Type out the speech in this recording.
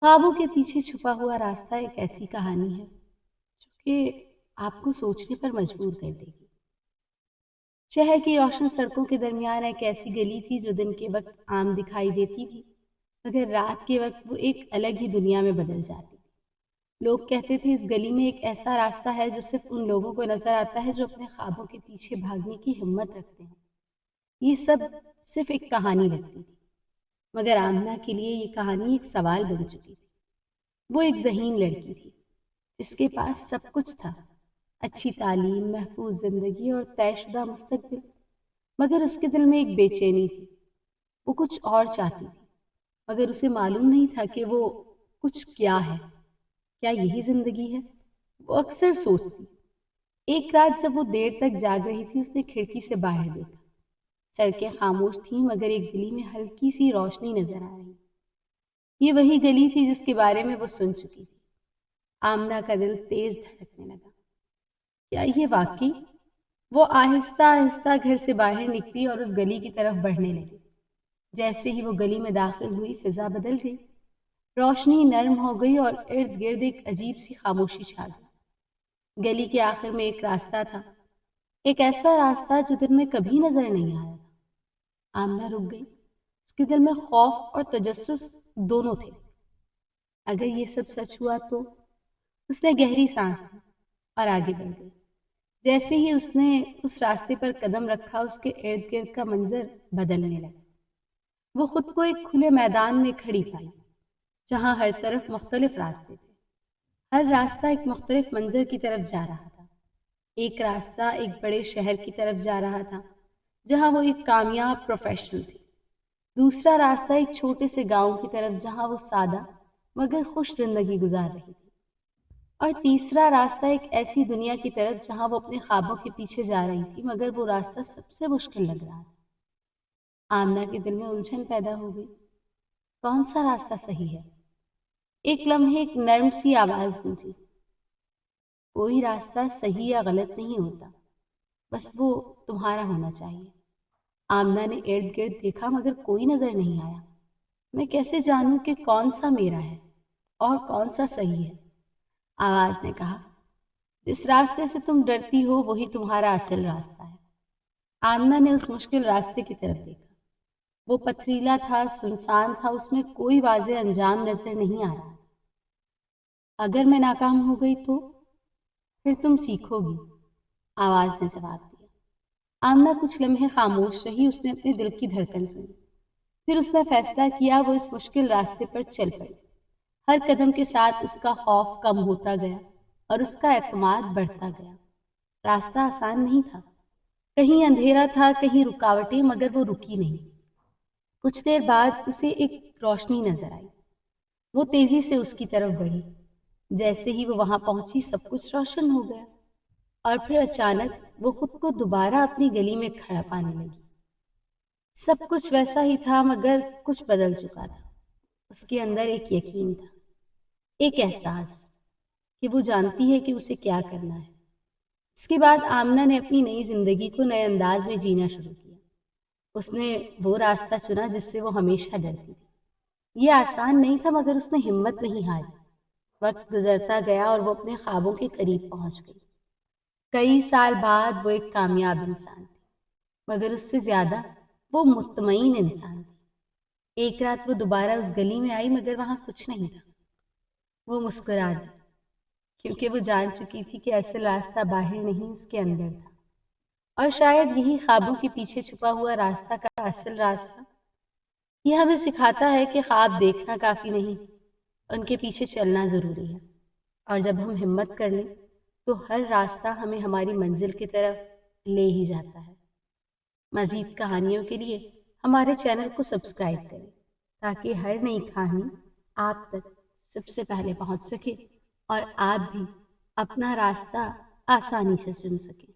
ख्वाबों के पीछे छुपा हुआ रास्ता एक ऐसी कहानी है जो कि आपको सोचने पर मजबूर कर देगी। शहर की रोशन सड़कों के दरमियान एक ऐसी गली थी जो दिन के वक्त आम दिखाई देती थी, मगर रात के वक्त वो एक अलग ही दुनिया में बदल जाती थी। लोग कहते थे इस गली में एक ऐसा रास्ता है जो सिर्फ उन लोगों को नजर आता है जो अपने ख्वाबों के पीछे भागने की हिम्मत रखते हैं। ये सब सिर्फ एक कहानी लगती थी, मगर आमना के लिए ये कहानी एक सवाल बन चुकी थी। वो एक ज़हीन लड़की थी जिसके पास सब कुछ था, अच्छी तालीम, महफूज ज़िंदगी और तयशुदा मुस्तकबिल, मगर उसके दिल में एक बेचैनी थी। वो कुछ और चाहती थी, मगर उसे मालूम नहीं था कि वो कुछ क्या है। क्या यही ज़िंदगी है? वो अक्सर सोचती। एक रात जब वो देर तक जाग रही थी, उसने खिड़की से बाहर देखा। सड़कें खामोश थीं, मगर एक गली में हल्की सी रोशनी नजर आ रही। ये वही गली थी जिसके बारे में वो सुन चुकी थी। आमना का दिल तेज धड़कने लगा। क्या ये वाकई? वो आहिस्ता आहिस्ता घर से बाहर निकली और उस गली की तरफ बढ़ने लगी। जैसे ही वो गली में दाखिल हुई, फिजा बदल गई। रोशनी नरम हो गई और इर्द गिर्द एक अजीब सी खामोशी छा गई। गली के आखिर में एक रास्ता था, एक ऐसा रास्ता जो दिन में कभी नजर नहीं आया था। आमना रुक गई। उसके दिल में खौफ और तजस्सुस दोनों थे। अगर ये सब सच हुआ तो? उसने गहरी सांस ली और आगे बढ़ गई। जैसे ही उसने उस रास्ते पर कदम रखा, उसके इर्द गिर्द का मंजर बदलने लगा। वो खुद को एक खुले मैदान में खड़ी पाई जहां हर तरफ मुख्तलिफ रास्ते थे। हर रास्ता एक मुख्तलिफ मंजर की तरफ जा रहा था। एक रास्ता एक बड़े शहर की तरफ जा रहा था जहां वो एक कामयाब प्रोफेशनल थी। दूसरा रास्ता एक छोटे से गांव की तरफ जहां वो सादा मगर खुश जिंदगी गुजार रही थी। और तीसरा रास्ता एक ऐसी दुनिया की तरफ जहां वो अपने ख्वाबों के पीछे जा रही थी, मगर वो रास्ता सबसे मुश्किल लग रहा था। आमना के दिल में उलझन पैदा हो गई। कौन सा रास्ता सही है? एक लम्हे एक नर्म सी आवाज गूंजी। कोई रास्ता सही या गलत नहीं होता, बस वो तुम्हारा होना चाहिए। आमना ने इर्द गिर्द देखा, मगर कोई नजर नहीं आया। मैं कैसे जानूं कि कौन सा मेरा है और कौन सा सही है? आवाज ने कहा। जिस रास्ते से तुम डरती हो वही तुम्हारा असल रास्ता है। आमना ने उस मुश्किल रास्ते की तरफ देखा। वो पथरीला था, सुनसान था, उसमें कोई वाज़ेह अंजाम नजर नहीं आ रहा। अगर मैं नाकाम हो गई तो? फिर तुम सीखोगी, आवाज ने जवाब दिया। आमना कुछ लम्हे खामोश रही। उसने अपने दिल की धड़कन सुनी। फिर उसने फैसला किया। वो इस मुश्किल रास्ते पर चल पड़ी। हर कदम के साथ उसका खौफ कम होता गया और उसका एतमाद बढ़ता गया। रास्ता आसान नहीं था। कहीं अंधेरा था, कहीं रुकावटें, मगर वो रुकी नहीं। कुछ देर बाद उसे एक रोशनी नजर आई। वो तेजी से उसकी तरफ बढ़ी। जैसे ही वो वहां पहुंची, सब कुछ रोशन हो गया। और फिर अचानक वो खुद को दोबारा अपनी गली में खड़ा पाने लगी। सब कुछ वैसा ही था, मगर कुछ बदल चुका था। उसके अंदर एक यकीन था, एक एहसास कि वो जानती है कि उसे क्या करना है। इसके बाद आमना ने अपनी नई जिंदगी को नए अंदाज में जीना शुरू किया। उसने वो रास्ता चुना जिससे वो हमेशा डरती थी। ये आसान नहीं था, मगर उसने हिम्मत नहीं हारी। वक्त गुजरता गया और वो अपने ख्वाबों के करीब पहुंच गई। कई साल बाद वो एक कामयाब इंसान थी, मगर उससे ज्यादा वो मुतमईन इंसान थी। एक रात वो दोबारा उस गली में आई, मगर वहां कुछ नहीं था। वो मुस्कुरा दी, क्योंकि वो जान चुकी थी कि असल रास्ता बाहर नहीं, उसके अंदर था। और शायद यही ख्वाबों के पीछे छुपा हुआ रास्ता का असल रास्ता। ये हमें सिखाता है कि ख्वाब देखना काफी नहीं, उनके पीछे चलना जरूरी है। और जब हम हिम्मत कर लें तो हर रास्ता हमें हमारी मंजिल की तरफ ले ही जाता है। मज़ीद कहानियों के लिए हमारे चैनल को सब्सक्राइब करें ताकि हर नई कहानी आप तक सबसे पहले पहुंच सके और आप भी अपना रास्ता आसानी से चुन सकें।